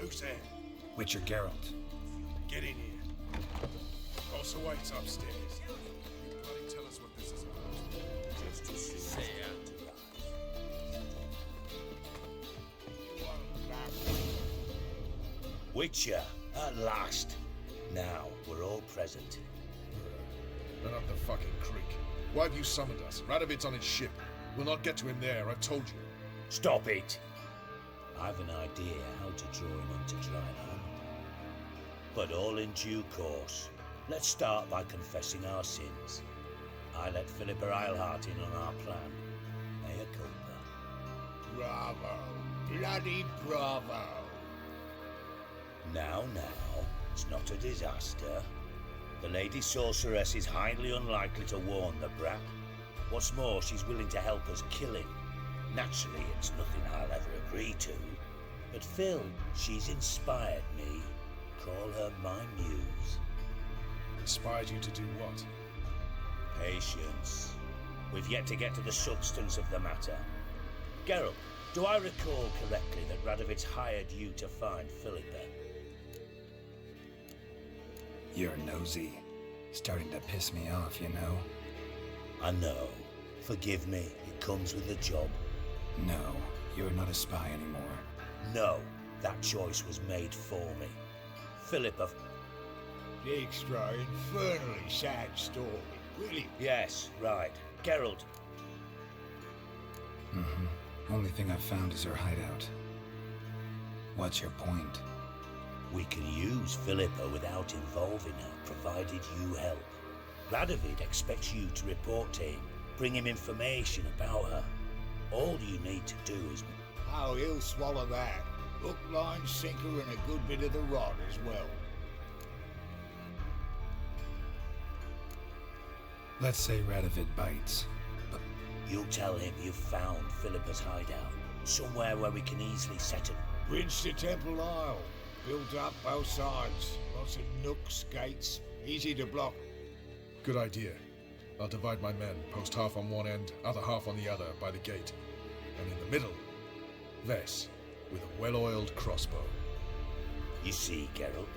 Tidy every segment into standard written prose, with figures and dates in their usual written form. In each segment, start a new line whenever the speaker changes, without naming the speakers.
Who's there?
Witcher Geralt.
Get in here. Boss awaits upstairs. You bloody tell us what this is about. Just to see. Say out to
Witcher, at last. Now we're all present.
Run up the fucking creek. Why have you summoned us? Radovid's on his ship. We'll not get to him there, I've told you.
Stop it! I've an idea how to draw him onto dry land. But all in due course. Let's start by confessing our sins. I let Philippa Eilhart in on our plan. Mea culpa.
Bravo. Bloody bravo.
Now, it's not a disaster. The Lady Sorceress is highly unlikely to warn the brat. What's more, she's willing to help us kill him. Naturally, it's nothing I'll ever agree to. But Phil, she's inspired me. Call her my muse.
Inspired you to do what?
Patience. We've yet to get to the substance of the matter. Geralt, do I recall correctly that Radovid's hired you to find Philippa?
You're nosy. Starting to piss me off, you know?
I know. Forgive me, it comes with the job.
No, you're not a spy anymore.
No, that choice was made for me. Philippa...
The extra infernally sad story, really.
Yes, right. Geralt.
Only thing I've found is her hideout. What's your point?
We can use Philippa without involving her, provided you help. Radovid expects you to report to him, bring him information about her. All you need to do is...
Oh, he'll swallow that. Hook, line, sinker, and a good bit of the rod as well.
Let's say Radovid bites, but...
You'll tell him you've found Philippa's hideout, somewhere where we can easily set up.
Bridge to Temple Isle. Built up both sides. Lots of nooks, gates. Easy to block.
Good idea. I'll divide my men, post half on one end, other half on the other, by the gate. And in the middle, Vess, with a well-oiled crossbow.
You see, Geralt,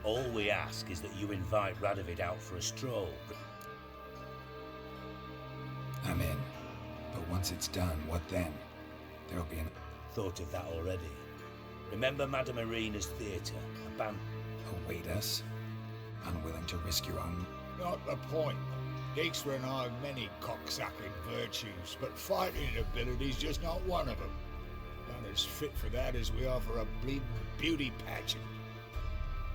all we ask is that you invite Radovid out for a stroll.
I'm in. But once it's done, what then? There'll be an...
Thought of that already. Remember Madame Irina's theatre,
Await us? Unwilling to risk your own...
Not the point. Dijkstra and I have many cocksucking virtues, but fighting ability's just not one of them. Not as fit for that as we are for a bleeding beauty pageant.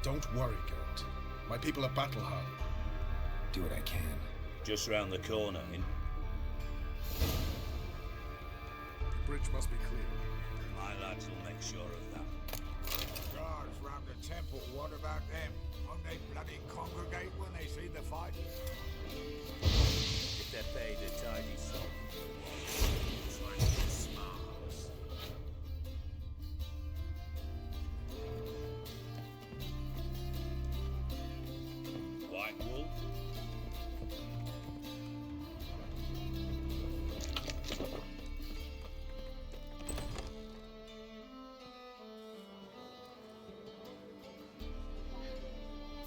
Don't worry, Geralt. My people are battle-hardened.
Do what I can.
just round the corner in...
The bridge must be clear.
My lads will make sure of that.
Guards round the temple, what about them? Won't they bloody congregate when they see the fight?
If they're paid a tidy sum. Trying to get smarts. White Wolf?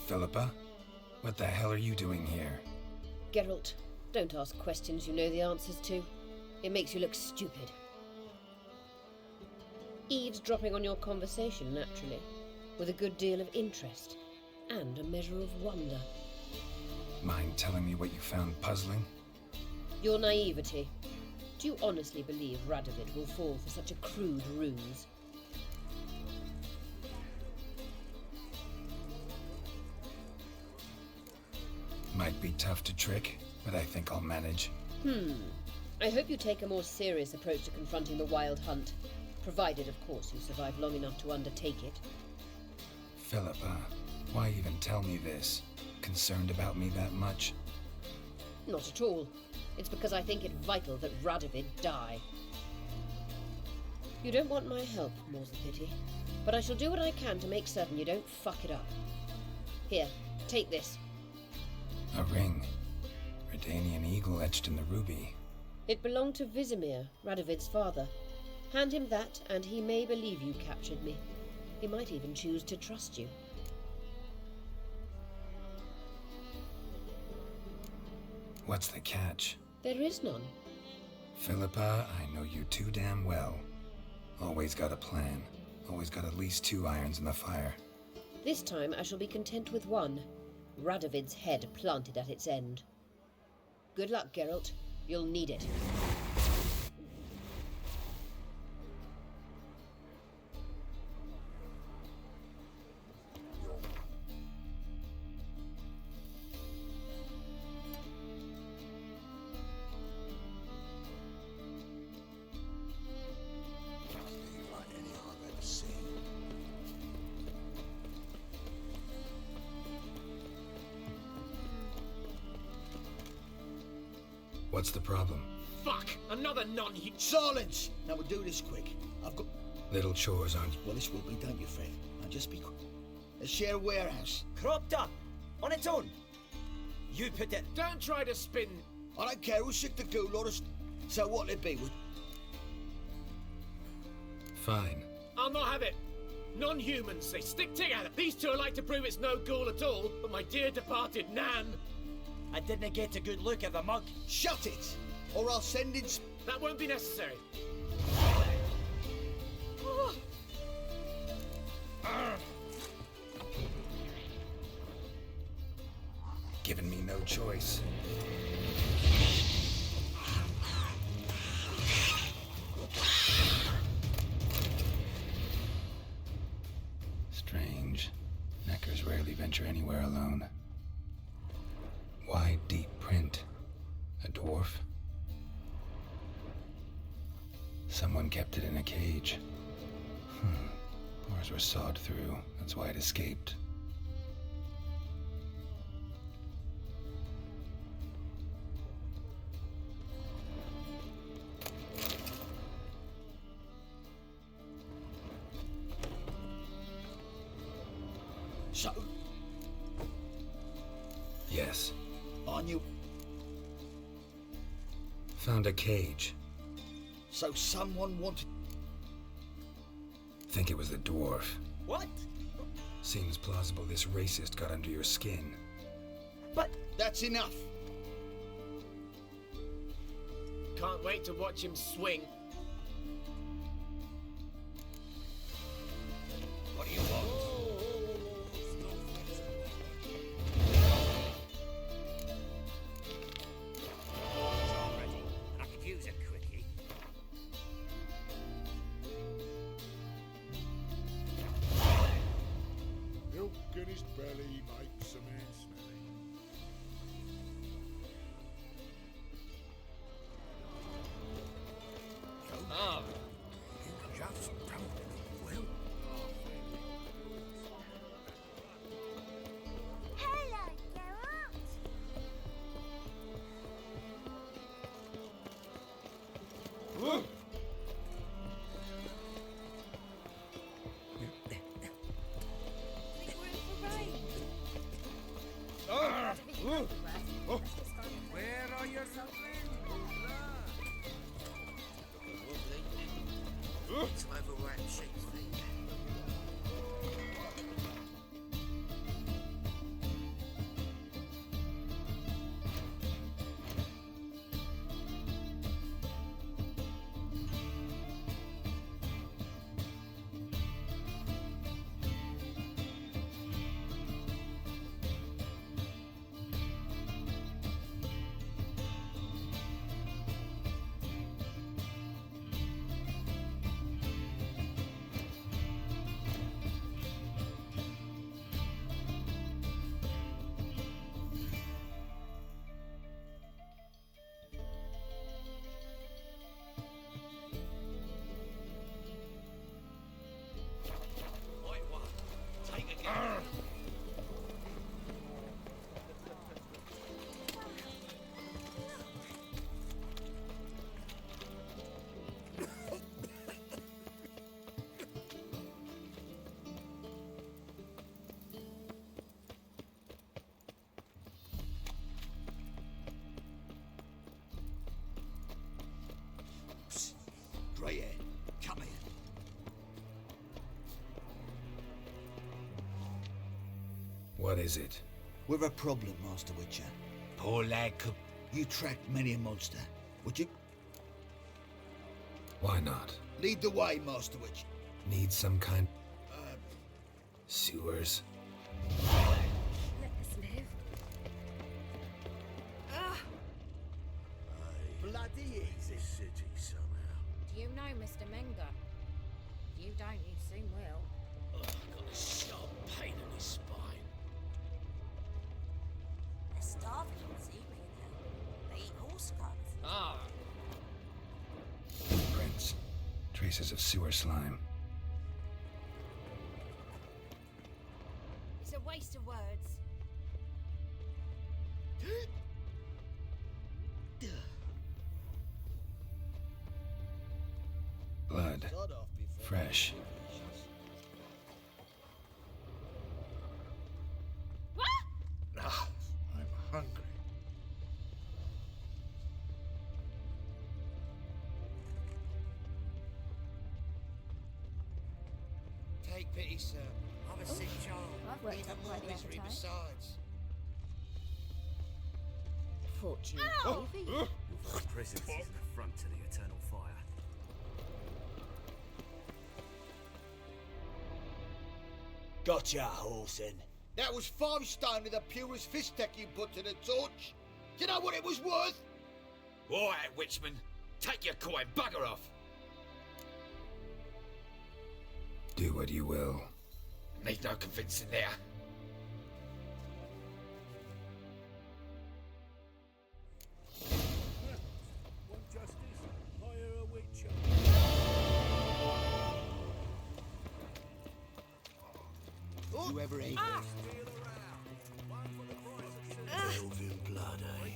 Philippa? What the hell are you doing here?
Geralt, don't ask questions you know the answers to. It makes you look stupid. Eavesdropping on your conversation, naturally, with a good deal of interest and a measure of wonder.
Mind telling me what you found puzzling?
Your naivety. Do you honestly believe Radovid will fall for such a crude ruse?
Might be tough to trick, but I think I'll manage.
I hope you take a more serious approach to confronting the Wild Hunt, provided, of course, you survive long enough to undertake it.
Philippa, why even tell me this? Concerned about me that much?
Not at all. It's because I think it vital that Radovid die. You don't want my help, more's the pity, but I shall do what I can to make certain you don't fuck it up. Here, take this.
A ring. Redanian eagle etched in the ruby.
It belonged to Vizimir, Radovid's father. Hand him that, and he may believe you captured me. He might even choose to trust you.
What's the catch?
There is none.
Philippa, I know you too damn well. Always got a plan. Always got at least 2 irons in the fire.
This time I shall be content with one. Radovid's head planted at its end. Good luck, Geralt. You'll need it.
What's the problem?
Fuck! Another
Silence! Now we'll do this quick. I've got...
Little chores, aren't you?
Well, this will be done, you Fred. Now just be quick. Let's share a warehouse.
cropped up on its own. You put it. Don't try to spin.
I don't care who's sick the ghoul or the... So what'll it be?
Fine.
I'll not have it. Non-humans, they stick together. These two are like to prove it's no ghoul at all, but my dear departed Nan... I didn't get a good look at the mug.
Shut it! Or I'll send in...
That won't be necessary.
Given me no choice. Strange. Neckers rarely venture anywhere alone. Wide, deep print. A dwarf? Someone kept it in a cage. Bars were sawed through. That's why it escaped.
So...
Yes.
I knew...
Found a cage.
So someone wanted...
Think it was the dwarf.
What?
Seems plausible this racist got under your skin.
But...
That's enough.
Can't wait to watch him swing. What do you want?
Milk in his belly makes a man smelly.
Ah.
Just don't well.
Hello, Geralt.
Where are your It's overripe shapes.
What is it?
We've a problem, Master Witcher.
Poor lad could...
You tracked many a monster. Would you
Why not?
lead the way, Master Witcher?
Need some kind... sewers?
Let us live.
Bloody easy city somehow.
Do you know Mr. Menger? If you don't, you soon will.
Oh, I've got a sharp pain in his spine.
They're starving on seaweed now. They eat horse guts.
Ah,
Prints. Traces of sewer slime.
It's a waste of words.
Blood.
Sod off before-
Fresh.
Ah, I'm hungry.
Take pity, sir. I'm a sick child.
I've worked
Even
up
more
quite the
misery
appetite.
besides.
Fortune, Davy.
Presence is an affront to the eternal fire.
Gotcha, Horsen. That was 5 stone of the purest fish tech you put to the torch. Do you know what it was worth?
all right, Witchman. Take your coin, bugger off.
Do what you will.
Need no convincing there.
Want justice? Hire a witcher.
You ever ate
Steal around. One for the price of silver.
Elven blood, eh?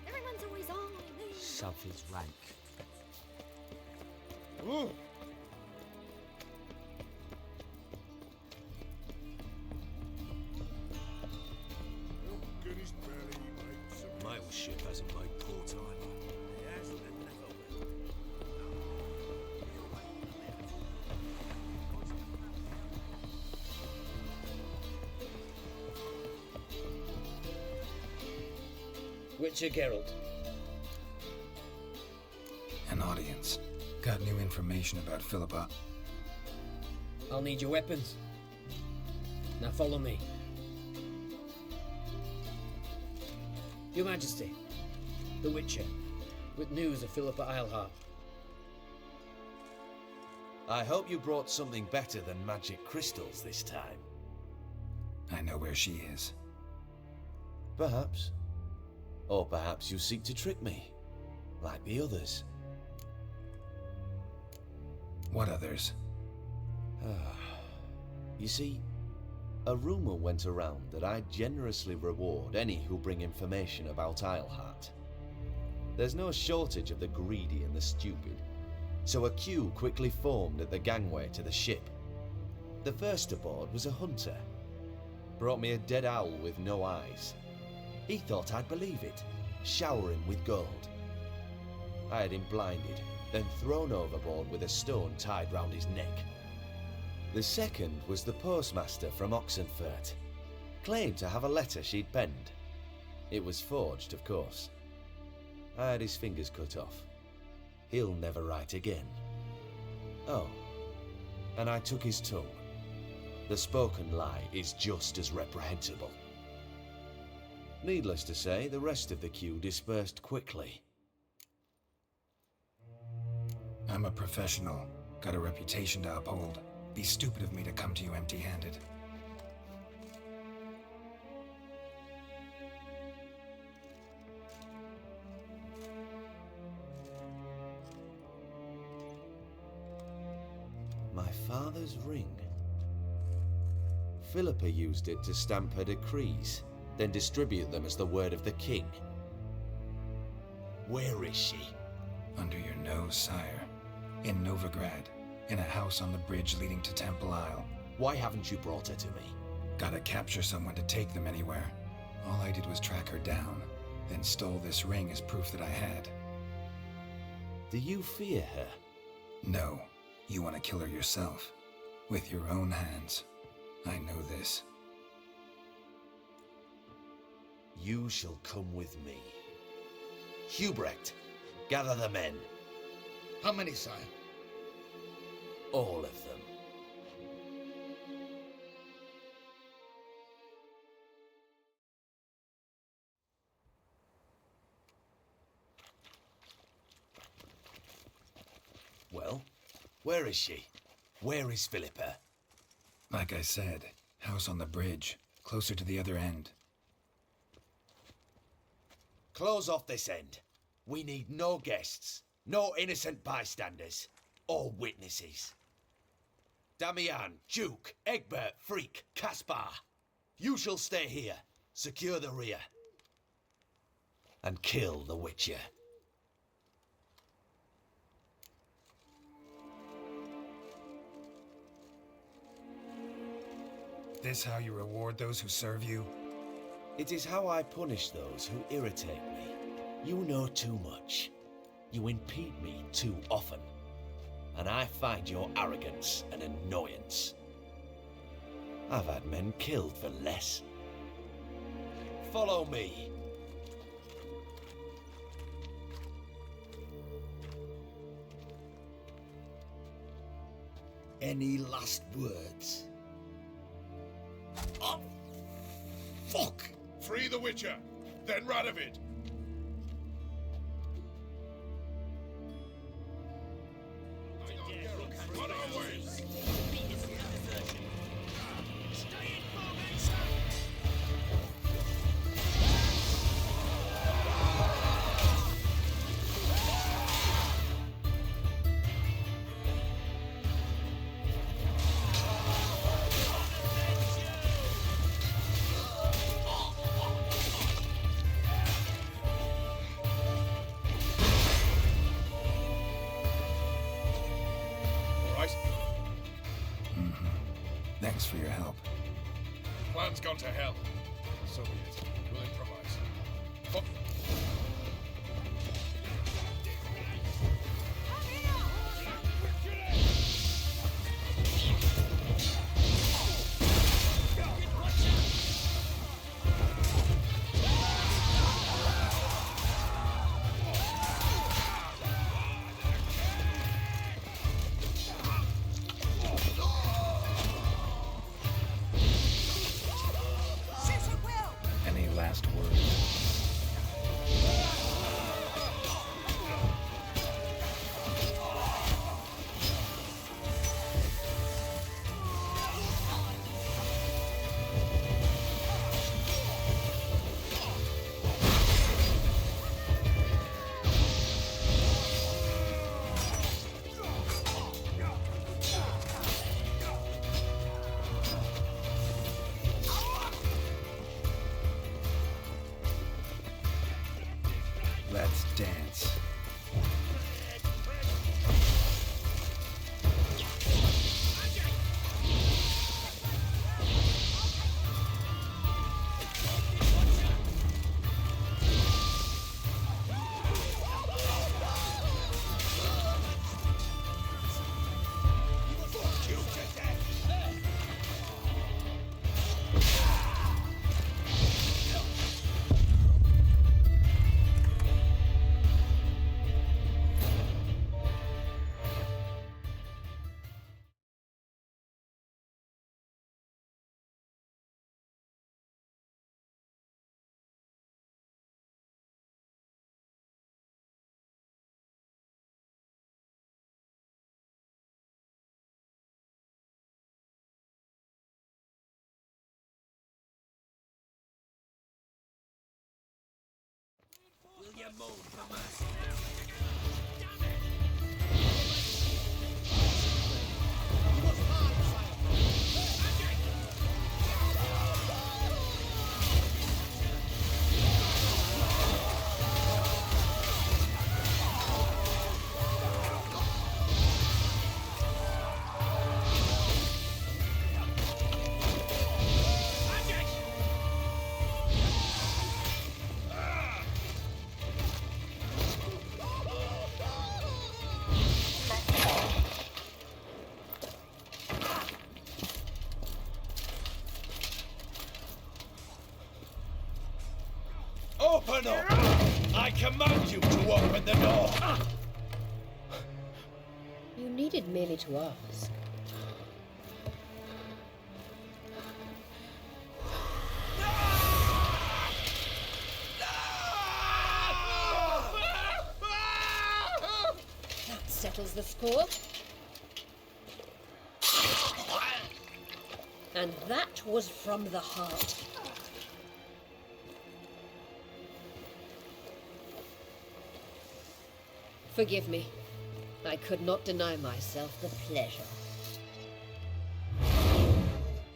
Everyone's always on me.
Something's rank.
Mail ship hasn't made port either. It hasn't and never will.
Witcher Geralt.
An audience. Got new information about Philippa.
I'll need your weapons. Now follow me. Your Majesty, the Witcher, with news of Philippa Eilhart.
I hope you brought something better than magic crystals this time.
I know where she is.
Perhaps. Or perhaps you seek to trick me, like the others.
What others?
You see, a rumor went around that I generously reward any who bring information about Eilhart. There's no shortage of the greedy and the stupid, so a queue quickly formed at the gangway to the ship. The first aboard was a hunter. Brought me a dead owl with no eyes. He thought I'd believe it, shower him with gold. I had him blinded, then thrown overboard with a stone tied round his neck. The second was the postmaster from Oxenfurt. Claimed to have a letter she'd penned. It was forged, of course. I had his fingers cut off. He'll never write again. Oh, and I took his tongue. The spoken lie is just as reprehensible. Needless to say, the rest of the queue dispersed quickly.
I'm a professional. Got a reputation to uphold. Be stupid of me to come to you empty-handed.
My father's ring. Philippa used it to stamp her decrees, then distribute them as the word of the king. Where is she?
Under your nose, sire. In Novigrad. In a house on the bridge leading to Temple Isle.
Why haven't you brought her to me?
Gotta capture someone to take them anywhere. All I did was track her down, then stole this ring as proof that I had.
Do you fear her?
No. You want to kill her yourself. With your own hands. I know this.
You shall come with me. Hubrecht, gather the men.
How many, sire?
All of them. Well, where is she? Where is Philippa?
Like I said, house on the bridge, closer to the other end.
Close off this end. We need no guests, no innocent bystanders, or witnesses. Damian, Duke, Egbert, Freak, Caspar. You shall stay here, secure the rear, and kill the Witcher.
This how you reward those who serve you?
It is how I punish those who irritate me. You know too much. You impede me too often. And I find your arrogance an annoyance. I've had men killed for less. Follow me.
Any last words? Oh, fuck!
Free the Witcher, then Radovid. Run away!
Thanks for your help.
Plan's gone to hell. So be it. We'll improvise.
Any last words? Let's dance.
Will you move for mercy?
Open up! I command you to open the door!
You needed merely to ask. That settles the score. And that was from the heart. Forgive me. I could not deny myself the pleasure.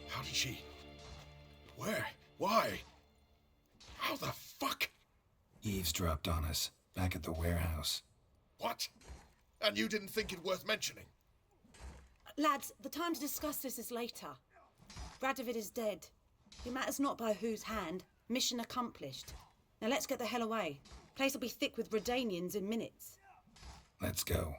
How did she... Where? Why? How the fuck?
Eavesdropped on us, back at the warehouse.
What? And you didn't think it worth mentioning?
Lads, the time to discuss this is later. Radovid is dead. It matters not by whose hand. Mission accomplished. Now let's get the hell away. Place will be thick with Redanians in minutes.
Let's go.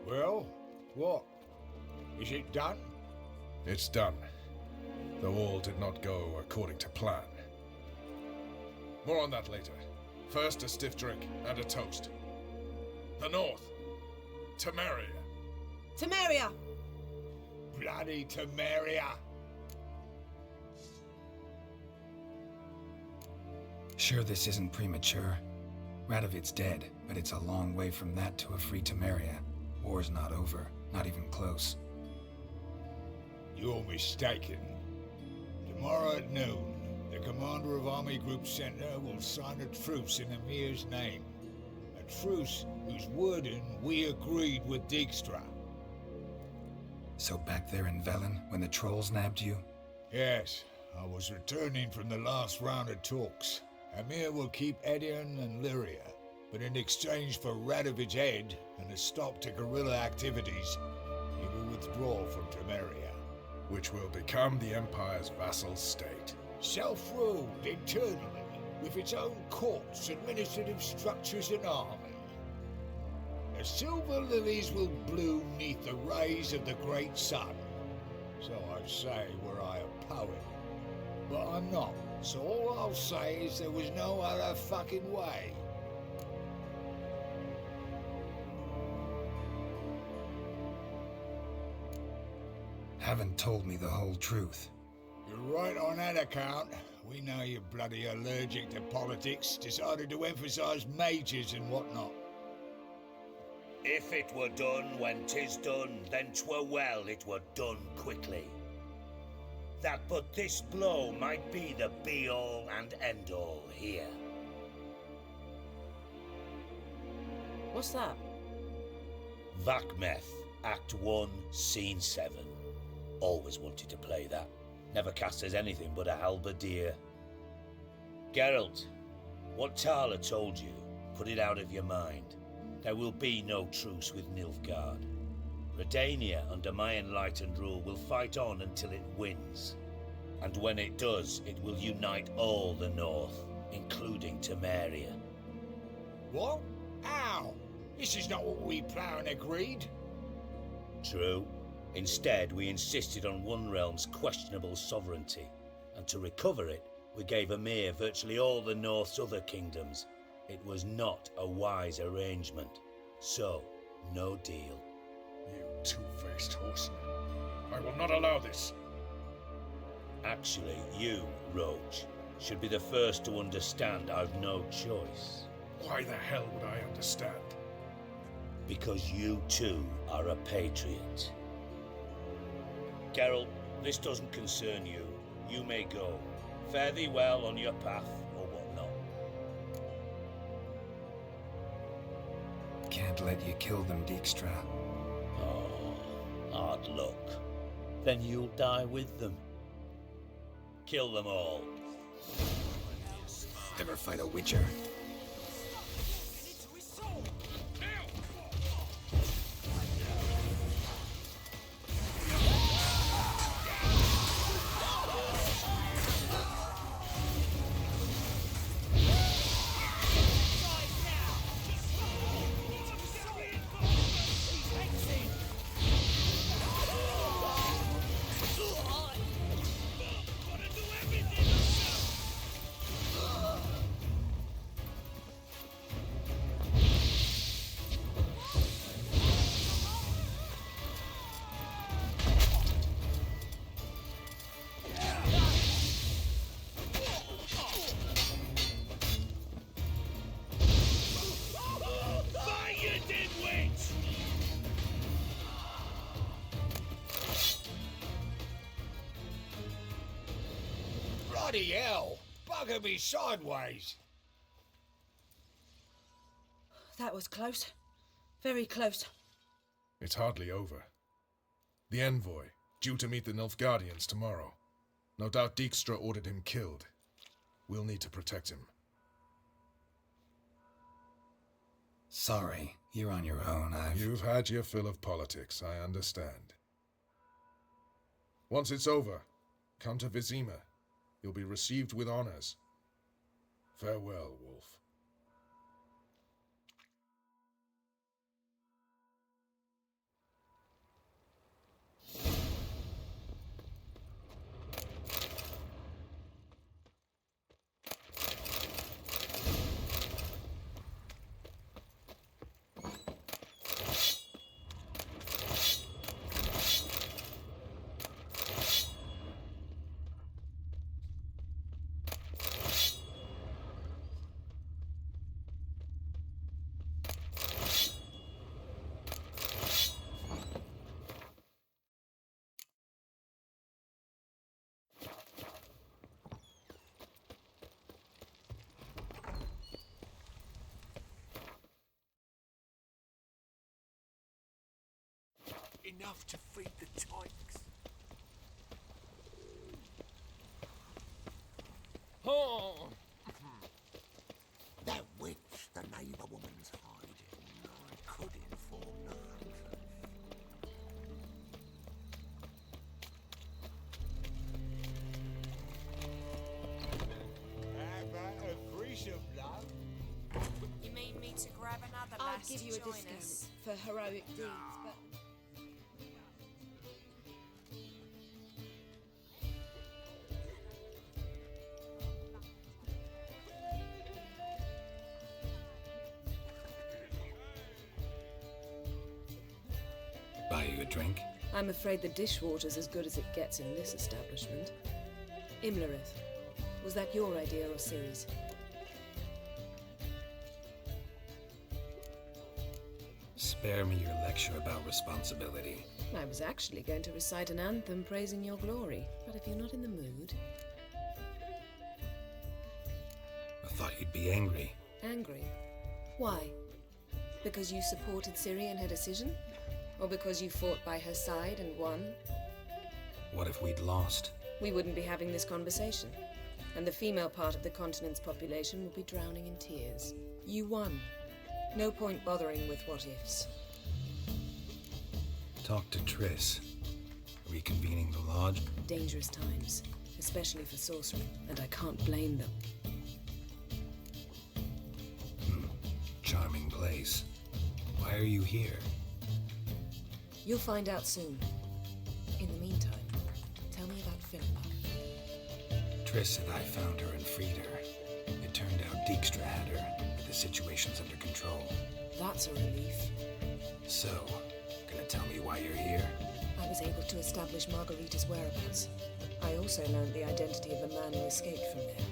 Well, what? Is it done?
It's done. Though all did not go according to plan. More on that later. First, a stiff drink and a toast. The North. Temeria.
Temeria!
Bloody Temeria!
Sure this isn't premature. Radovid's dead, but it's a long way from that to a free Temeria. War's not over, not even close.
You're mistaken. Tomorrow at noon, the commander of Army Group Center will sign a truce in Emir's name. A truce whose wording we agreed with Dijkstra.
So back there in Velen, when the trolls nabbed you?
Yes, I was returning from the last round of talks. Emir will keep Edion and Lyria, but in exchange for Radovid's head and a stop to guerrilla activities, he will withdraw from Temeria.
Which will become the Empire's vassal state.
Self-ruled internally, with its own courts, administrative structures and army. The silver lilies will bloom neath the rays of the great sun. So I'd say were I a poet. But I'm not, so all I'll say is there was no other fucking way.
Haven't told me the whole truth.
You're right on that account. We know you're bloody allergic to politics, decided to emphasize majors and whatnot.
If it were done when 'tis done, then 'twere well it were done quickly. That but this blow might be the be-all and end-all here.
What's that?
Vakmeth, Act 1, Scene 7. Always wanted to play that. Never cast as anything but a halberdier. Geralt, what Tala told you, put it out of your mind. There will be no truce with Nilfgaard. Redania, under my enlightened rule, will fight on until it wins. And when it does, it will unite all the North, including Temeria.
What? How? This is not what we planned and agreed.
True. Instead, we insisted on one realm's questionable sovereignty, and to recover it, we gave Emir virtually all the North's other kingdoms. It was not a wise arrangement. So, no deal.
You two-faced horseman. I will not allow this.
Actually, you, Roach, should be the first to understand I've no choice.
Why the hell would I understand?
Because you too are a patriot. Geralt, this doesn't concern you. You may go. Fare thee well on your path, or whatnot.
Can't let you kill them, Dijkstra.
Oh, hard luck. Then you'll die with them. Kill them all.
Ever fight a Witcher?
Bloody hell! Bugger me sideways!
That was close. Very close.
It's hardly over. The envoy, due to meet the Nilfgaardians tomorrow. No doubt Dijkstra ordered him killed. We'll need to protect him.
Sorry, you're on your own.
You've had your fill of politics, I understand. Once it's over, come to Vizima. You'll be received with honors. Farewell, Wolf.
Enough to feed the tykes.
Oh!
That witch, the neighbour woman's hiding. I could inform the hunters.
How about a threesome, love?
You mean me to grab another
I'd
lass
give
to
you a
join
discount
us?
for heroic deeds, but...
Buy you a drink?
I'm afraid the dishwater's as good as it gets in this establishment. Imlerith, was that your idea or Ciri's?
Spare me your lecture about responsibility.
I was actually going to recite an anthem praising your glory, but if you're not in the mood...
I thought you'd be angry.
Angry? Why? Because you supported Ciri in her decision? Or because you fought by her side and won?
What if we'd lost?
We wouldn't be having this conversation. And the female part of the continent's population would be drowning in tears. You won. No point bothering with what-ifs.
Talk to Triss. Reconvening the lodge?
Dangerous times, especially for sorcery, and I can't blame them.
Charming place. Why are you here?
You'll find out soon.
Triss said I found her and freed her. It turned out Dijkstra had her, but the situation's under control.
That's a relief.
So, gonna tell me why you're here?
I was able to establish Margarita's whereabouts. I also learned the identity of the man who escaped from there.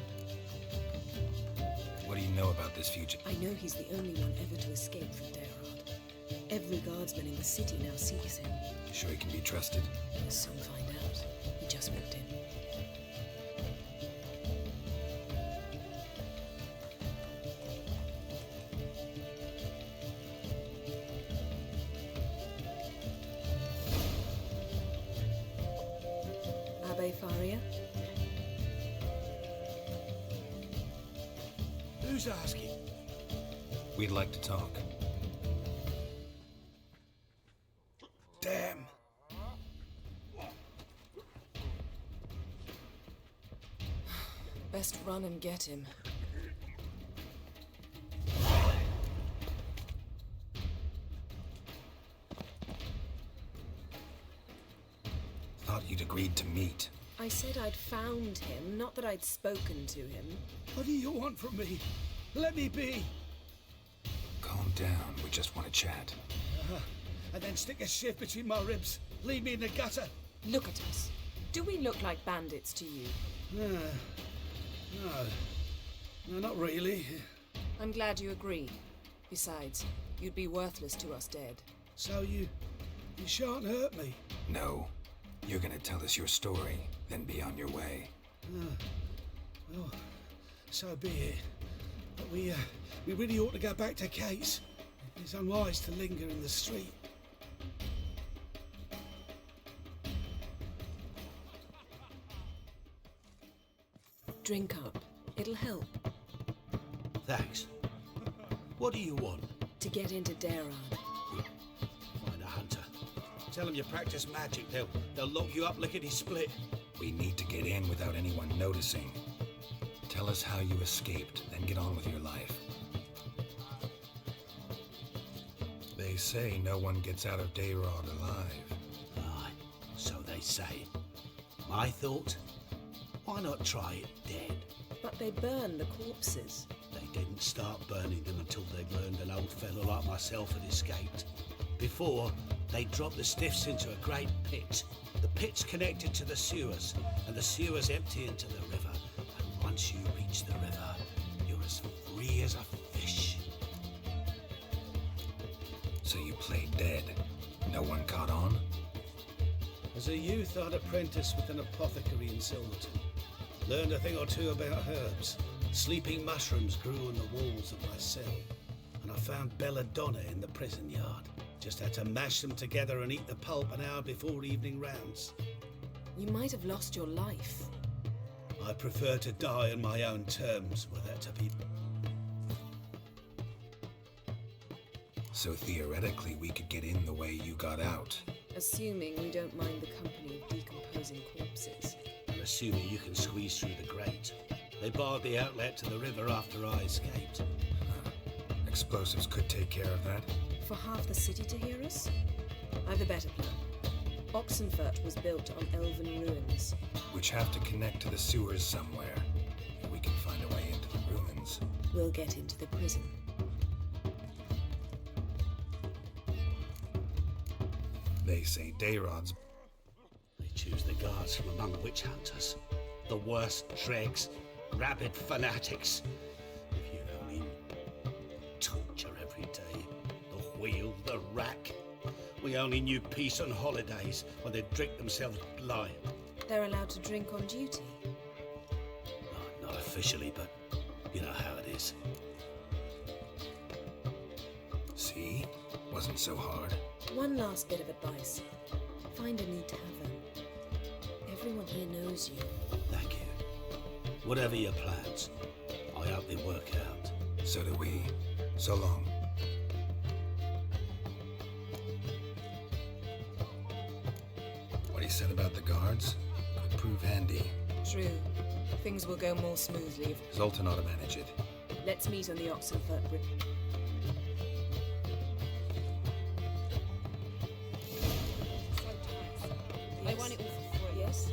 What do you know about this fugitive?
I know he's the only one ever to escape from Daerad. Every guardsman in the city now seeks him.
Sure he can be trusted?
We'll soon find out. He just walked in. Abbe Faria?
Who's asking?
We'd like to talk.
Damn.
Best run and get him.
Thought you'd agreed to meet.
I said I'd found him, not that I'd spoken to him.
What do you want from me? Let me be.
Calm down, we just want to chat.
And then stick a shiv between my ribs. Leave me in the gutter.
Look at us. Do we look like bandits to you?
No, not really.
I'm glad you agree. Besides, you'd be worthless to us dead.
So you shan't hurt me.
No. You're gonna tell us your story, then be on your way.
Well, so be it. But we really ought to go back to Kate's. It's unwise to linger in the street.
Drink up. It'll help.
Thanks. What do you want?
To get into Daerad.
Find a hunter. Tell them you practice magic. They'll lock you up lickety-split.
We need to get in without anyone noticing. Tell us how you escaped, then get on with your life. They say no one gets out of Daerad alive.
Aye, so they say. My thought? Why not try it dead?
But they burn the corpses.
They didn't start burning them until they'd learned an old fellow like myself had escaped. Before, they dropped the stiffs into a great pit. The pit's connected to the sewers, and the sewers empty into the river. And once you reach the river, you're as free as a fish.
So you played dead. No one caught on?
As a youth, I'd apprenticed with an apothecary in Silverton. Learned a thing or two about herbs. Sleeping mushrooms grew on the walls of my cell. And I found belladonna in the prison yard. Just had to mash them together and eat the pulp an hour before evening rounds.
You might have lost your life.
I prefer to die on my own terms, were that to be...
So theoretically, we could get in the way you got out.
Assuming we don't mind the company of decomposing corpses.
And assuming you can squeeze through the grate. They barred the outlet to the river after I escaped.
Explosives could take care of that.
For half the city to hear us? I've a better plan. Oxenfurt was built on elven ruins.
Which have to connect to the sewers somewhere. If we can find a way into the ruins.
We'll get into the prison.
They say Daerad's...
They choose the guards from among witch hunters. The worst dregs, rabid fanatics. If you only knew. Torture every day. The wheel, the rack. We only knew peace on holidays when they'd drink themselves blind.
They're allowed to drink on duty?
Not officially, but you know how it is.
See? Wasn't so hard.
One last bit of advice. Find a new tavern. Everyone here knows you.
Thank you. Whatever your plans, I hope they work out.
So do we. So long. What he said about the guards could prove handy.
True. Things will go more smoothly if...
Zoltan ought to manage it.
Let's meet on the Oxenfurt Bridge. I want it all for free. Yes?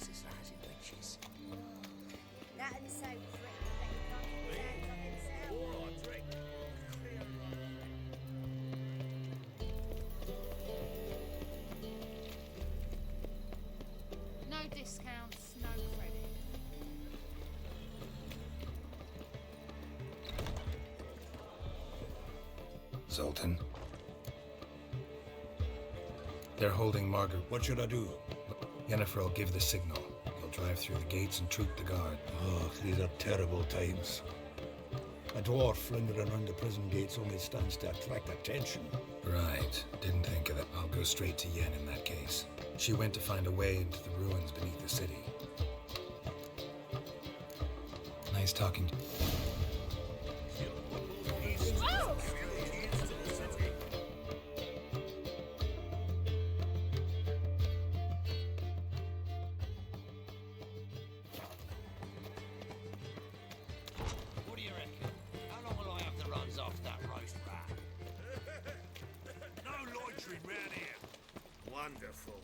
exercising witches.
That and so pretty that he can't keep his hands off himself.
Oh, drink.
No discounts, no credit.
Zoltan. They're holding Margaret.
What should I do?
Yennefer will give the signal. You'll drive through the gates and troop the guard.
Oh, these are terrible times. A dwarf flindering around the prison gates only stands to attract attention.
Right. Didn't think of that. I'll go straight to Yen in that case. She went to find a way into the ruins beneath the city. Nice talking to you.
What do you reckon? How long will I have the runs off that roast rat?
No loitering round here. Wonderful.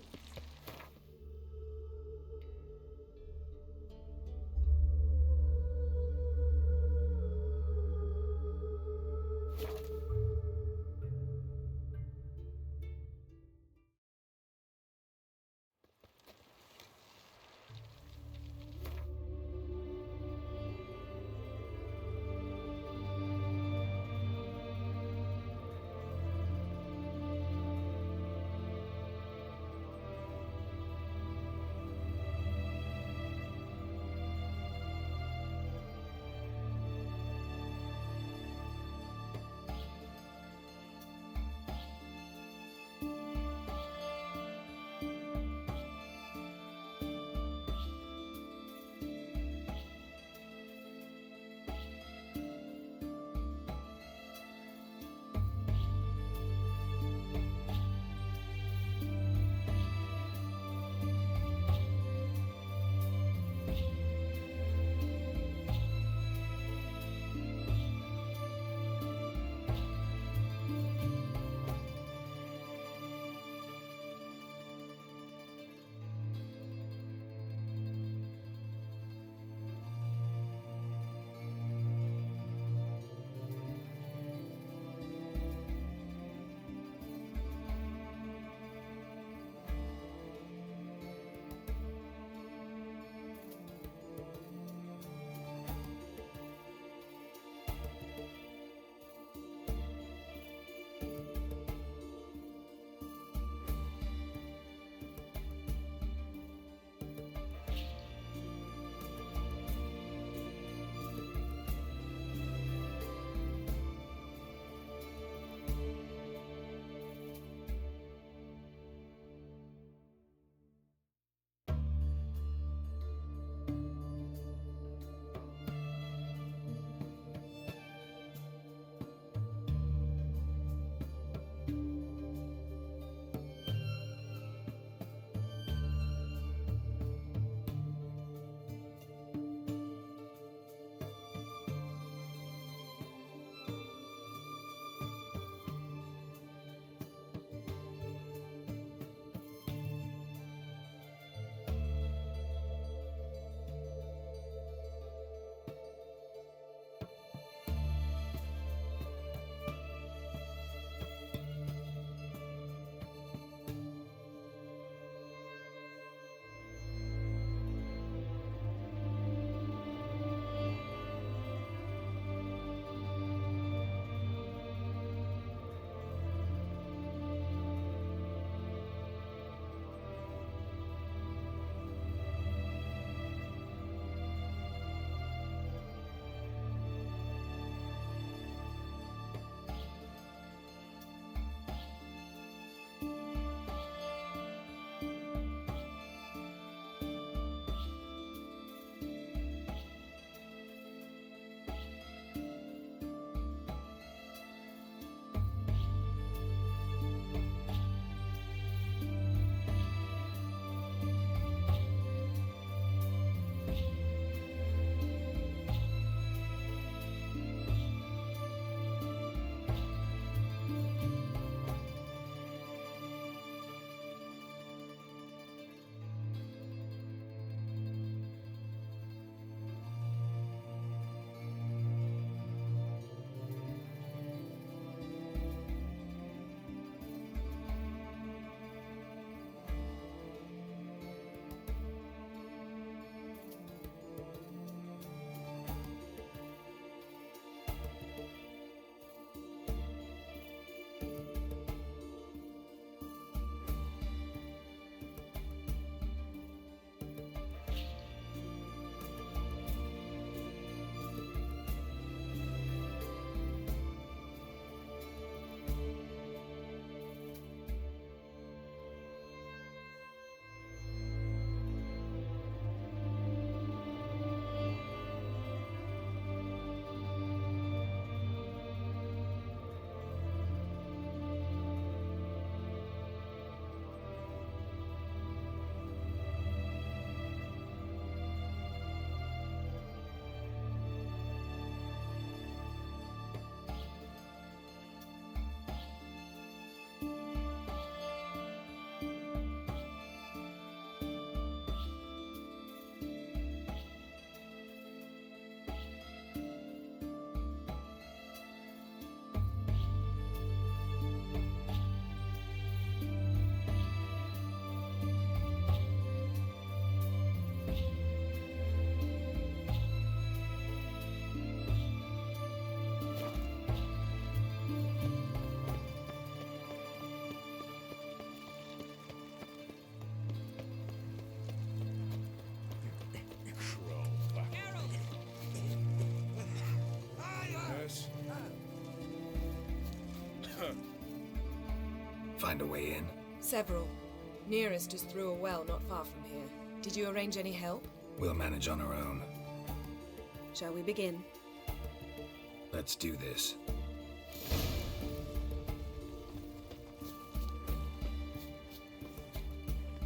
Find a way in?
Several. Nearest is through a well not far from here. Did you arrange any help?
We'll manage on our own.
Shall we begin?
Let's do this.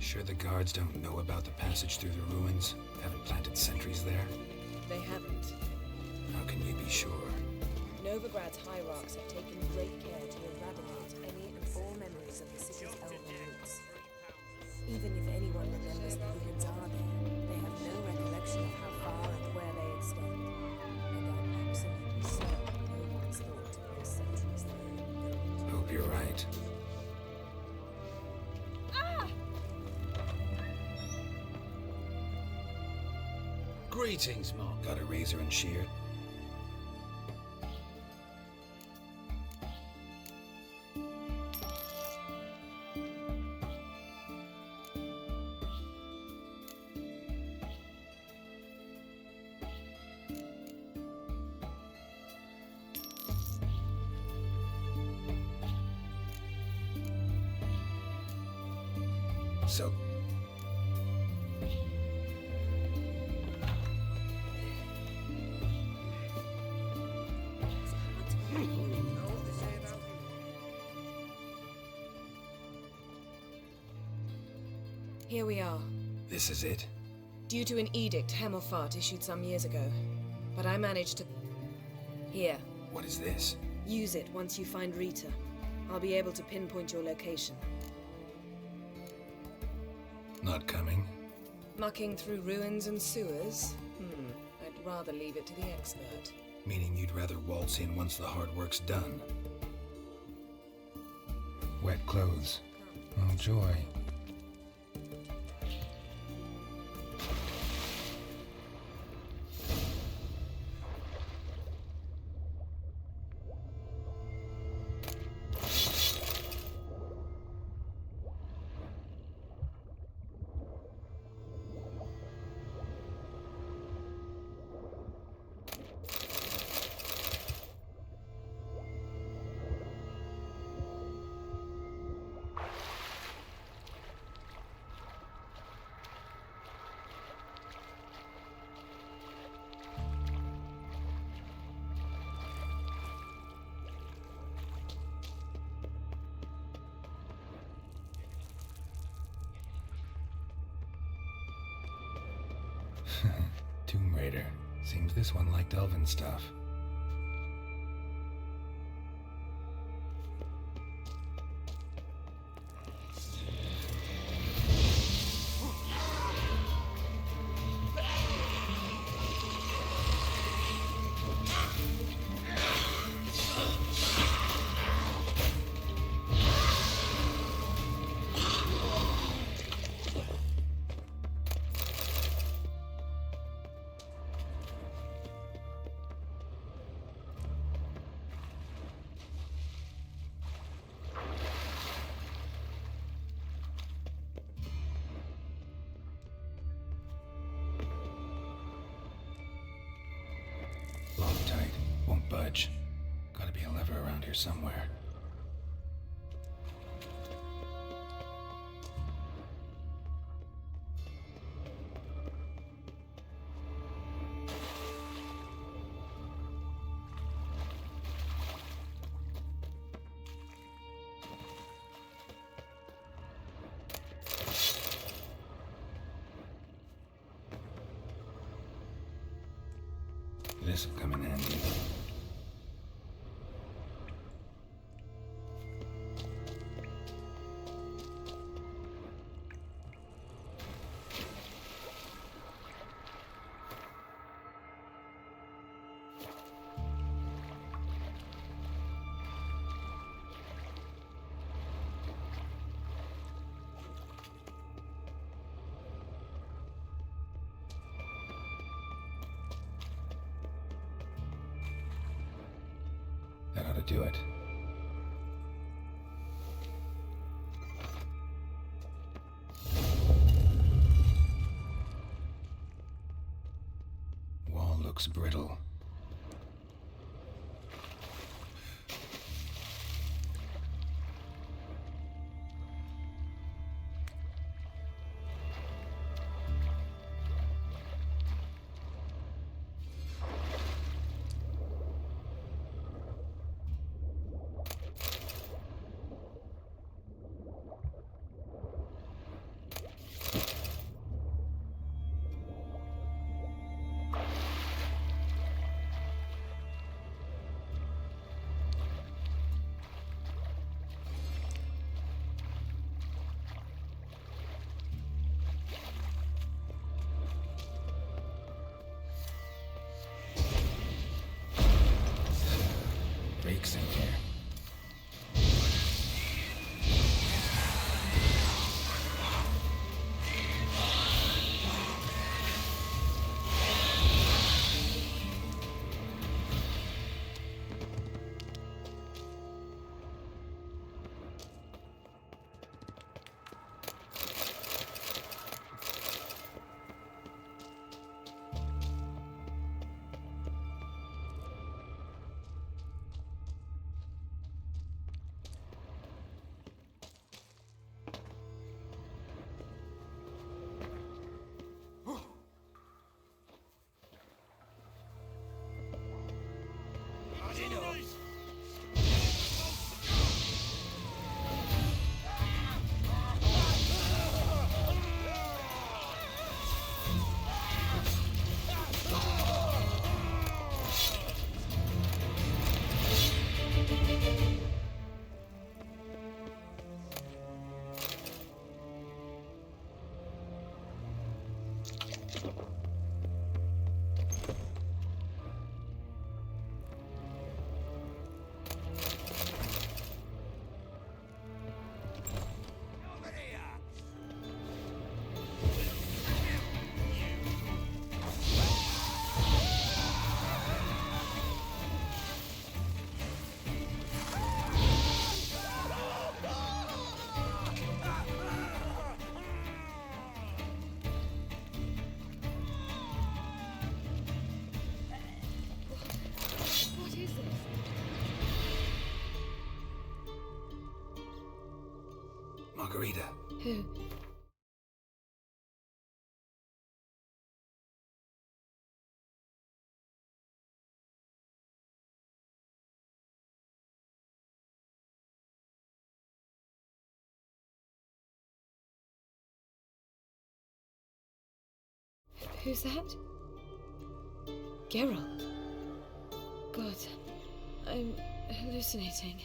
Sure the guards don't know about the passage through the ruins? Haven't planted sentries there?
They haven't.
How can you be sure?
Novigrad's hierarchs have taken great care to eradicate any and all memories of the city's elven roots. Even if anyone remembers the ruins are there, they have no recollection of how far and where they extend. And I'm absolutely certain no one's thought to place sentries there.
Hope you're right.
Greetings, Mark.
Got a razor and shear? So...
Here we are.
This is it?
Due to an edict Hemmelfart issued some years ago. But I managed to... Here.
What is this?
Use it once you find Rita. I'll be able to pinpoint your location.
Not coming?
Mucking through ruins and sewers? I'd rather leave it to the expert.
Meaning you'd rather waltz in once the hard work's done? Wet clothes. Oh, joy. Tomb Raider. Seems this one liked elven stuff. Loctite. Won't budge. Gotta be a lever around here somewhere. This'll come in handy. That ought to do it. Wall looks brittle. reeks in here. Margarita.
Who? Who's that? Geralt. God, I'm hallucinating.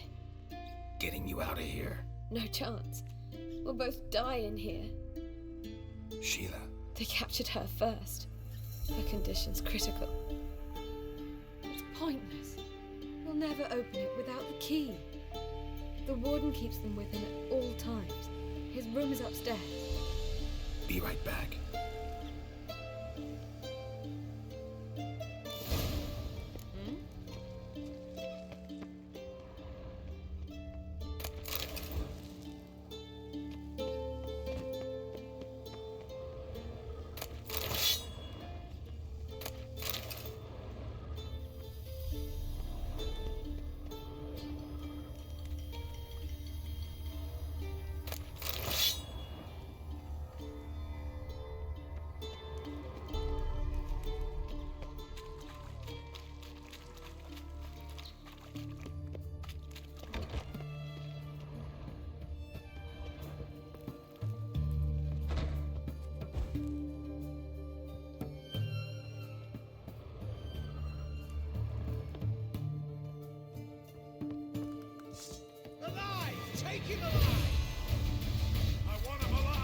Getting you out of here.
No chance. We'll both die in here.
Sheila.
They captured her first. Her condition's critical. It's pointless. We'll never open it without the key. The warden keeps them with him at all times. His room is upstairs.
Be right back.
Take him alive! I want him alive!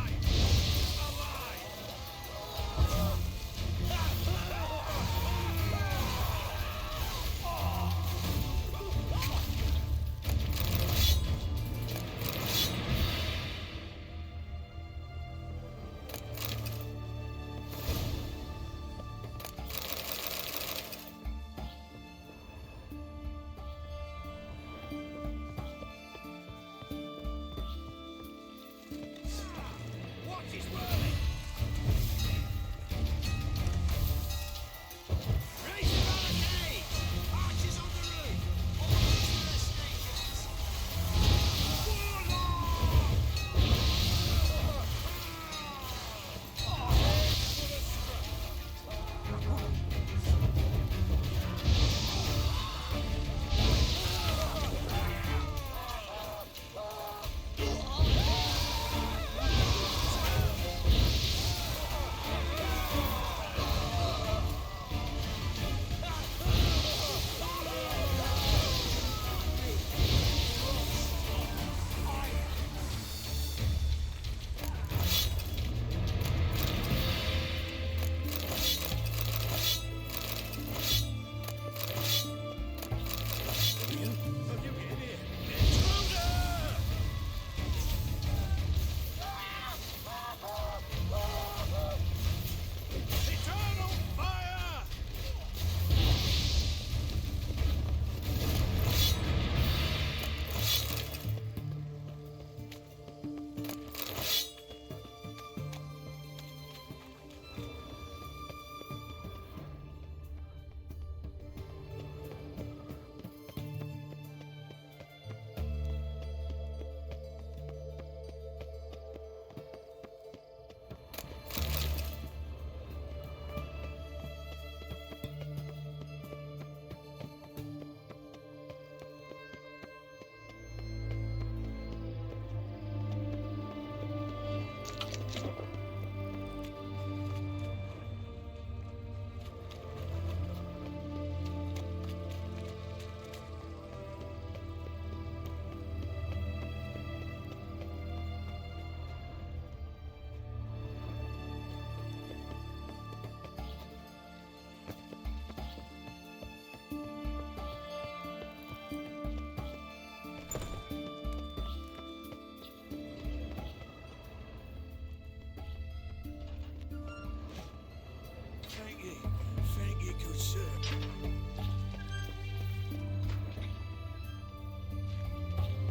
sir.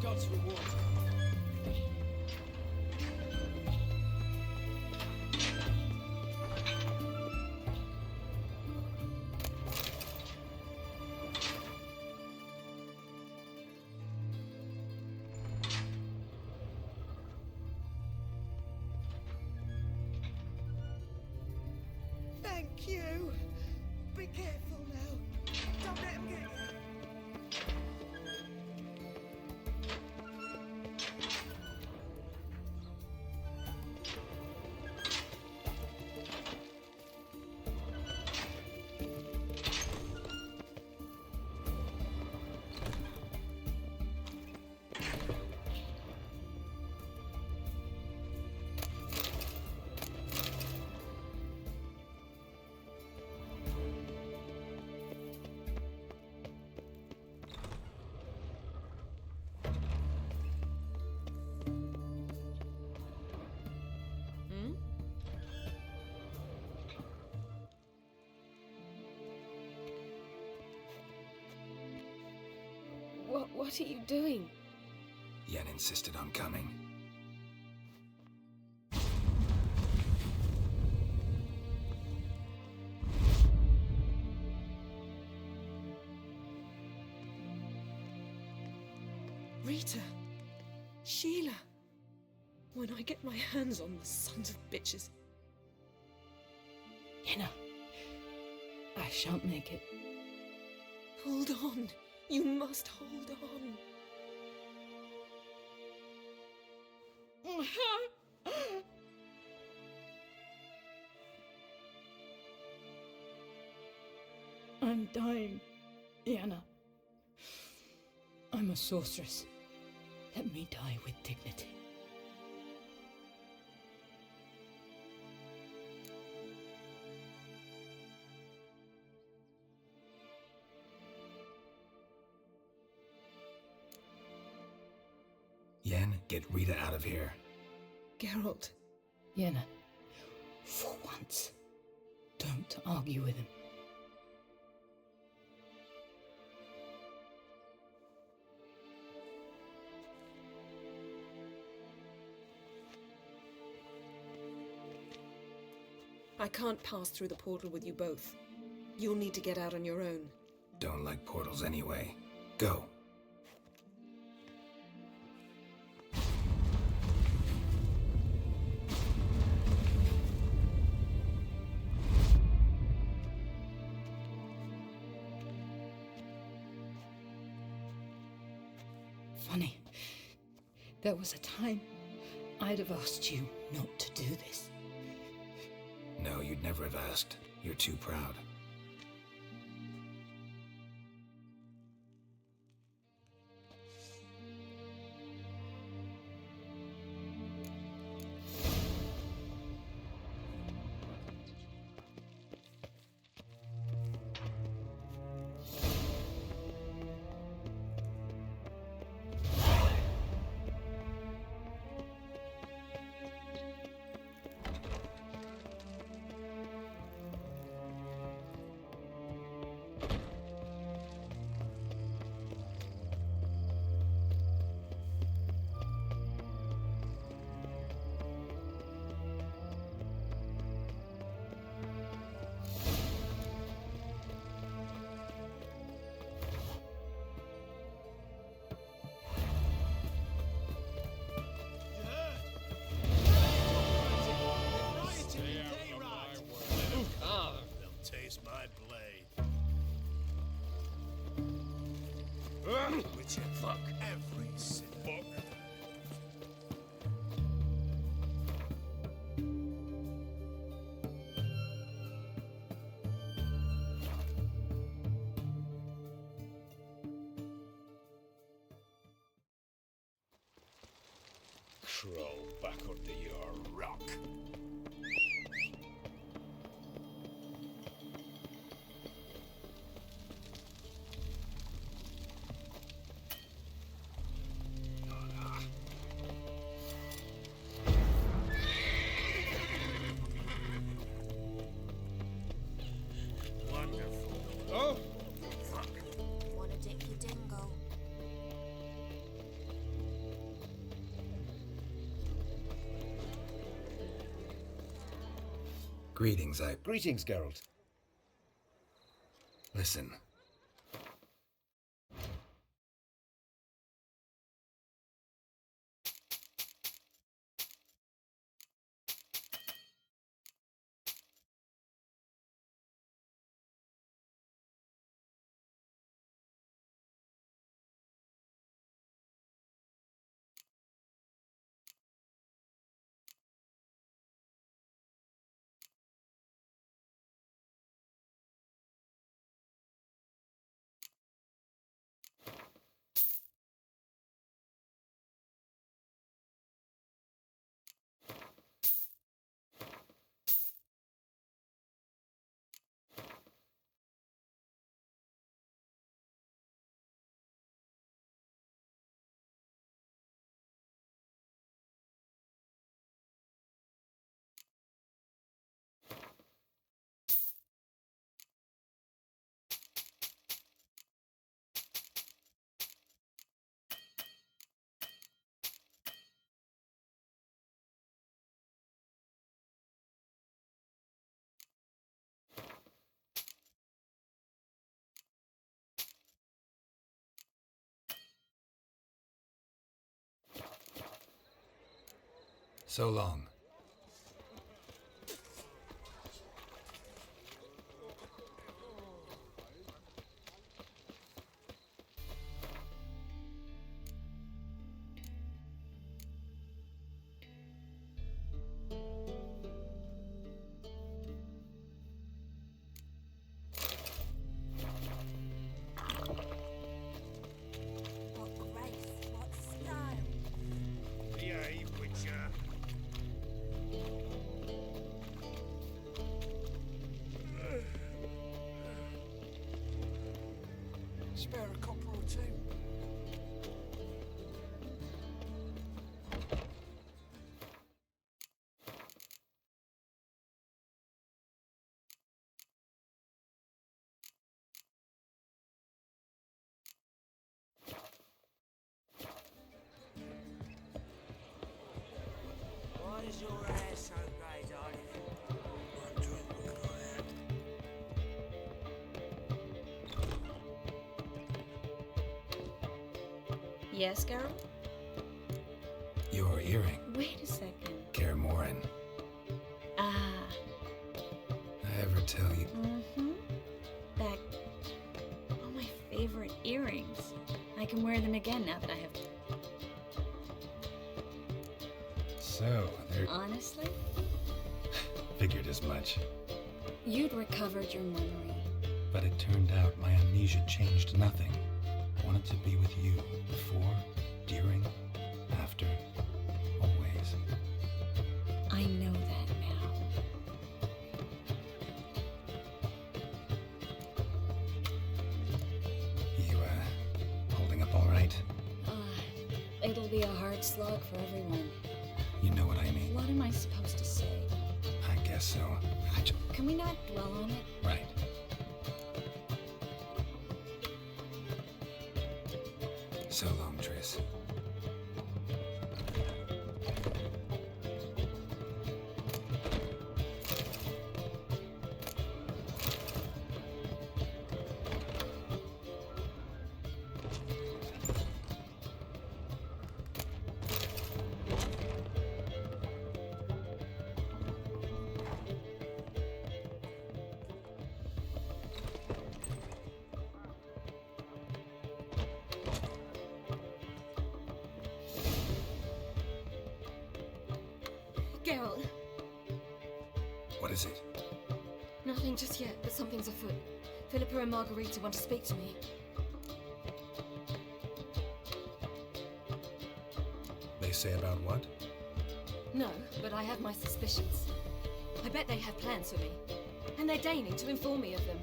God's reward.
Thank you. Be careful now. Don't let him get you. What are you doing?
Yen insisted on coming.
Rita. Sheila. When I get my hands on the sons of bitches. Yenna. I shan't make it. Hold on. You must hold on. I'm dying, Yenna. I'm a sorceress. Let me die with dignity.
Yen, get Rita out of here.
Geralt. Yenna, for once, don't argue with him. I can't pass through the portal with you both. You'll need to get out on your own.
Don't like portals anyway. Go.
Funny. There was a time I'd have asked you not to do this.
No, you'd never have asked. You're too proud.
My blade. Which fuck every sinner.
Crawl back under your rock.
Wonderful.
Greetings,
Greetings, Geralt.
Listen. So long.
What grace, what style.
Behave, Witcher.
Spare a copper or two.
Why is your hair so grey, darling?
One drink look like that.
Yes, Geralt?
Your earring.
Wait a second.
Kaer Morhen.
Ah.
I ever tell you?
Mm-hmm. Back. Oh, my favorite earrings. I can wear them again now that I have...
So, they're...
Honestly?
Figured as much.
You'd recovered your memory.
But it turned out my amnesia changed nothing. Wanted to be with you. Before, during, after, always.
I know that now.
You, holding up all right?
It'll be a hard slog for everyone.
You know what I mean.
What am I supposed to say?
I guess so.
Can we not dwell on it?
Right. So long, Triss.
Geralt,
What is it?
nothing just yet, but something's afoot. Philippa and Margarita want to speak to me.
They say about what?
No, but I have my suspicions. I bet they have plans for me, and they're deigning to inform me of them.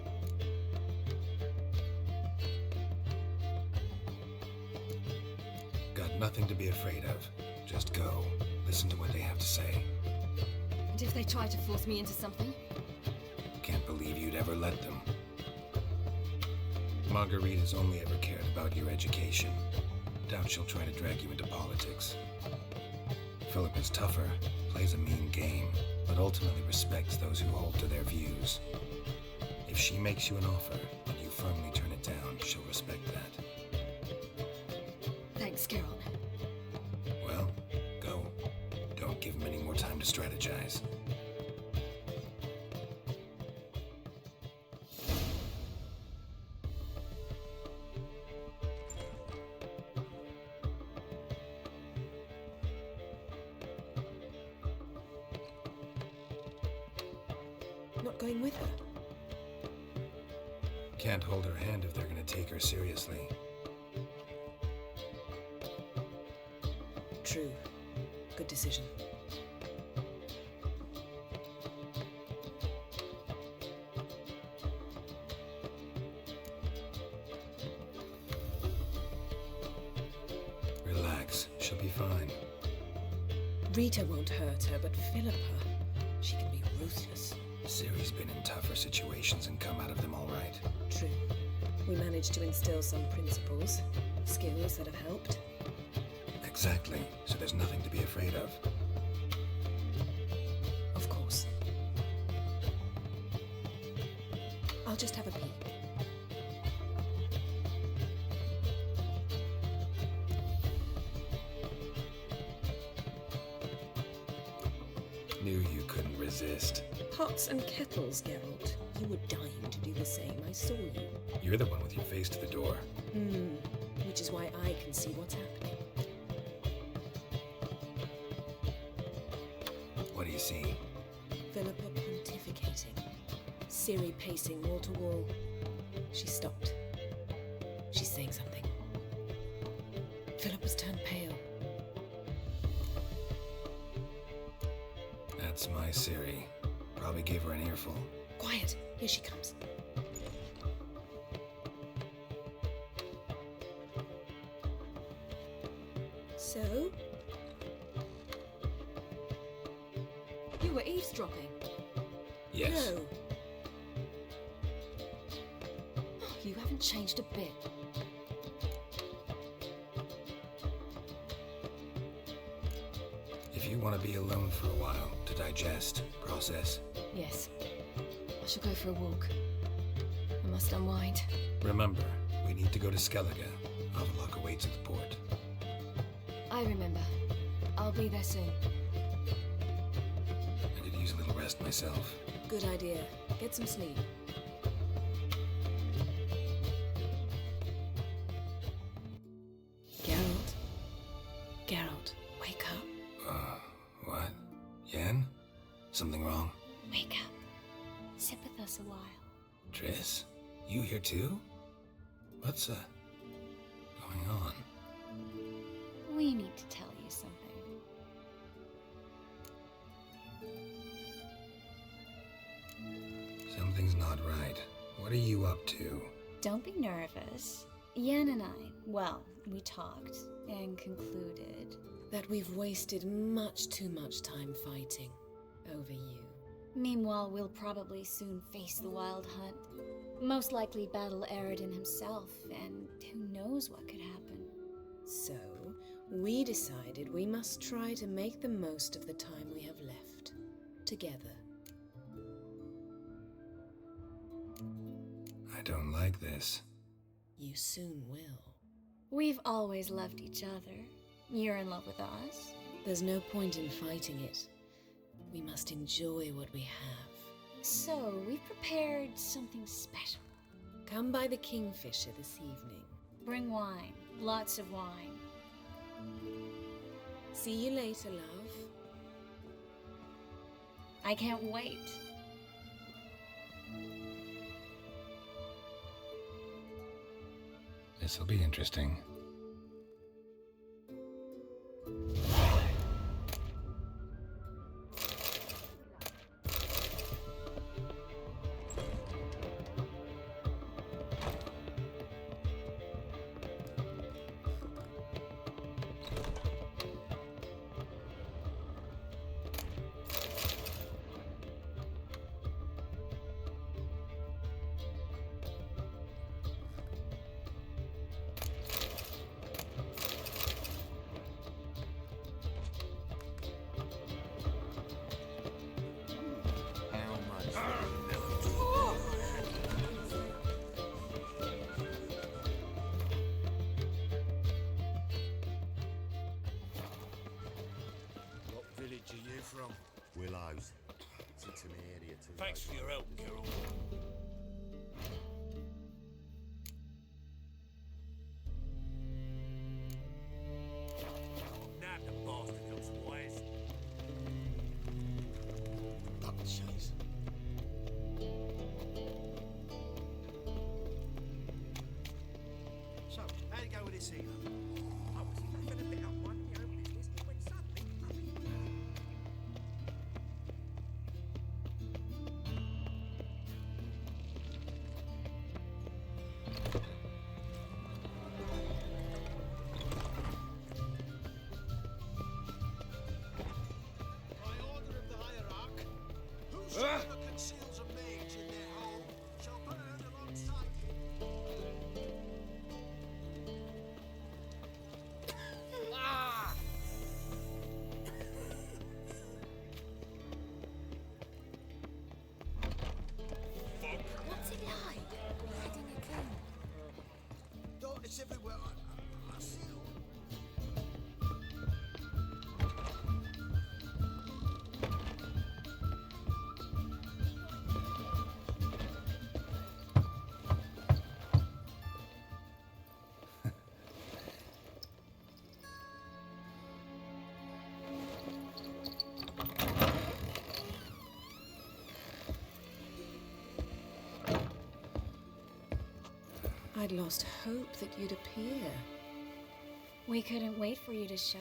Got nothing to be afraid of. Just go. Listen to what they have to say.
And if they try to force me into something?
Can't believe you'd ever let them. Margarita's only ever cared about your education. Doubt she'll try to drag you into politics. Philip is tougher, plays a mean game, but ultimately respects those who hold to their views. If she makes you an offer and you firmly turn it down, she'll respect that.
Thanks, Geralt.
Well, go. Don't give him any more time to strategize.
Not going with her?
Can't hold her hand if they're gonna take her seriously.
True. Good decision.
Relax, she'll be fine.
Rita won't hurt her, but Philippa, she can be ruthless.
Ciri's been in tougher situations and come out of them all right.
True. We managed to instill some principles, skills that have helped.
Exactly, so there's nothing to be afraid of.
Of course. I'll just have a peek.
Knew you couldn't resist.
Pots and kettles, Geralt. You were dying to do the same. I saw you.
You're the one with your face to the door.
Which is why I can see what's happening.
What do you see?
Philippa pontificating. Ciri pacing wall to wall. She stopped. She's saying something. Philippa's turned pale.
That's my Ciri. Probably gave her an earful.
Quiet. Here she comes. So?
You were eavesdropping.
Yes.
No.
You haven't changed a bit.
If you want to be alone for a while, to digest, process.
Yes. I shall go for a walk. I must unwind.
Remember, we need to go to Skellige. Avallac'h awaits at the port.
I remember. I'll be there soon.
I could use a little rest myself.
Good idea. Get some sleep. Geralt? Geralt, wake up.
What? Yen? Something wrong?
Wake up. Sit with us a while.
Triss? You here too? What's, going on?
We need to tell you something.
Something's not right. What are you up to?
Don't be nervous. Yen and I, well, we talked and concluded
that we've wasted much too much time fighting over you.
Meanwhile, we'll probably soon face the Wild Hunt. Most likely battle Aradin himself, and who knows what could happen.
So, we decided we must try to make the most of the time we have left. Together.
I don't like this.
You soon will.
We've always loved each other. You're in love with us.
There's no point in fighting it. We must enjoy what we have.
So, we've prepared something special.
Come by the Kingfisher this evening.
Bring wine. Lots of wine.
See you later, love.
I can't wait.
This'll be interesting.
Willows. Sits in the area too.
Thanks for your help, Geralt. Nab the bastard elsewise.
Duck cheese.
So, how'd it go with this healer? I was laughing a bit up one of my own business when suddenly up he blew. By order of the hierarch, whosoever conceals a mage in their home shall burn alongside him.
What's it like, hiding a king?
Darkness everywhere. I see it all.
I'd lost hope that you'd appear.
We couldn't wait for you to show.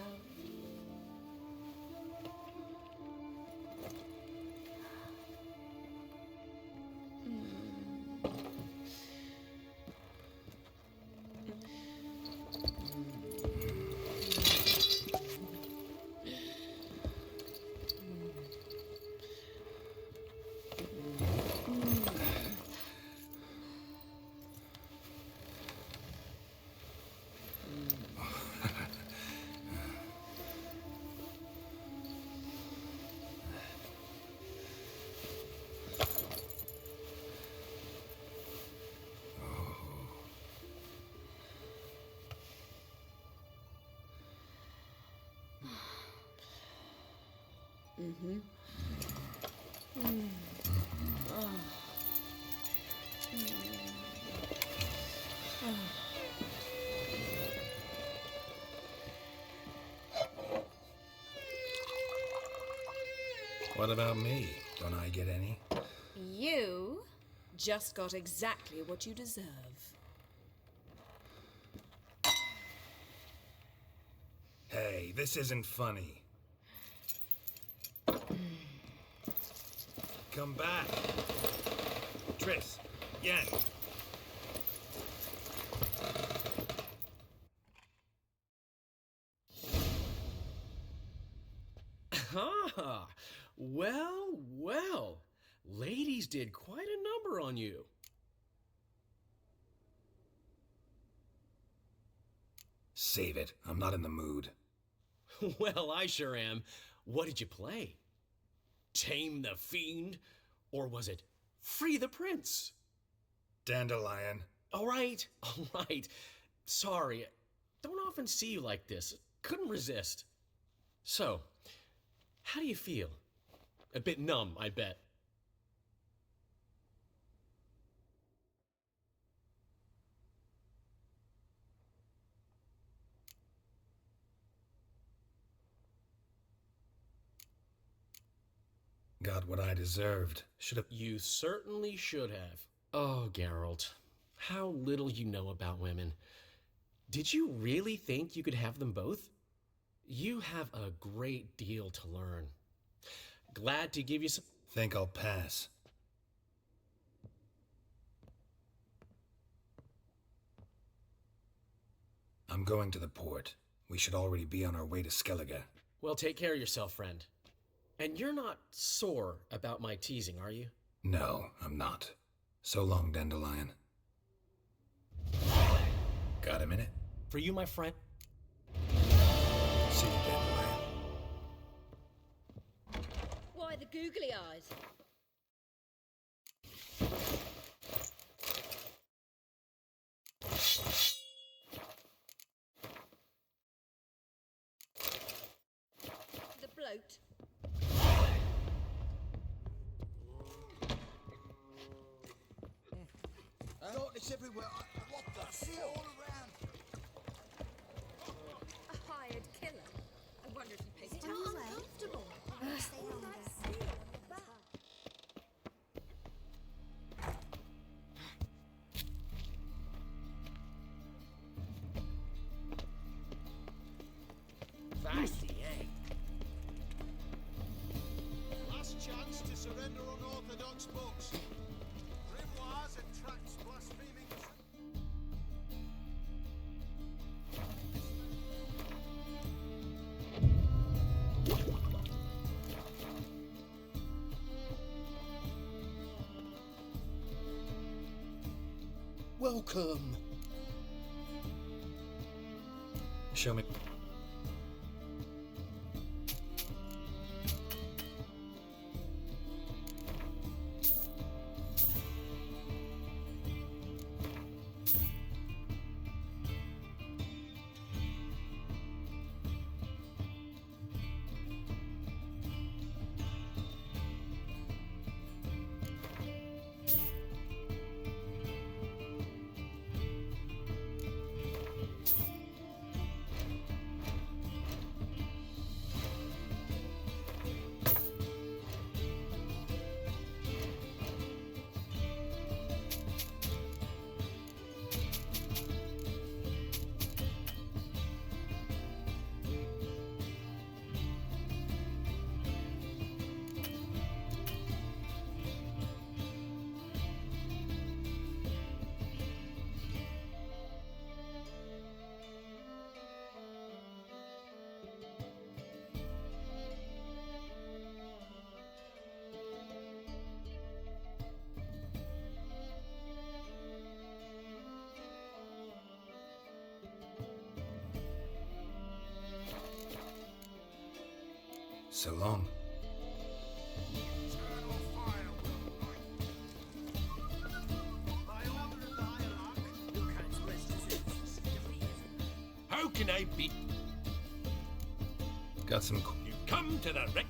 What about me? Don't I get any?
You just got exactly what you deserve.
Hey, this isn't funny. Come back. Triss, Yen.
Ah, well, well. Ladies did quite a number on you.
Save it. I'm not in the mood.
Well, I sure am. What did you play? Tame the Fiend? Or was it Free the Prince?
Dandelion.
All right. Sorry. Don't often see you like this. Couldn't resist. So, how do you feel? A bit numb, I bet.
Got what I deserved. Should have.
You certainly should have. Oh, Geralt, how little you know about women. Did you really think you could have them both? You have a great deal to learn. Glad to give you some...
Think I'll pass. I'm going to the port. We should already be on our way to Skellige.
Well, take care of yourself, friend. And you're not sore about my teasing, are you?
No, I'm not. So long, Dandelion. Got a minute?
For you, my friend.
See you, Dandelion.
Why the googly eyes? The bloat.
It's everywhere. What the hell? All around.
A hired killer. I wonder if he pays
Is it
tax.
uncomfortable? Stay
All
longer.
that steel on your back.
Fancy, eh?
Last chance to surrender unorthodox books. Grimoires and tracts blaspheming.
Welcome.
Show me. So long.
How can I be?
Got some.
You come to the right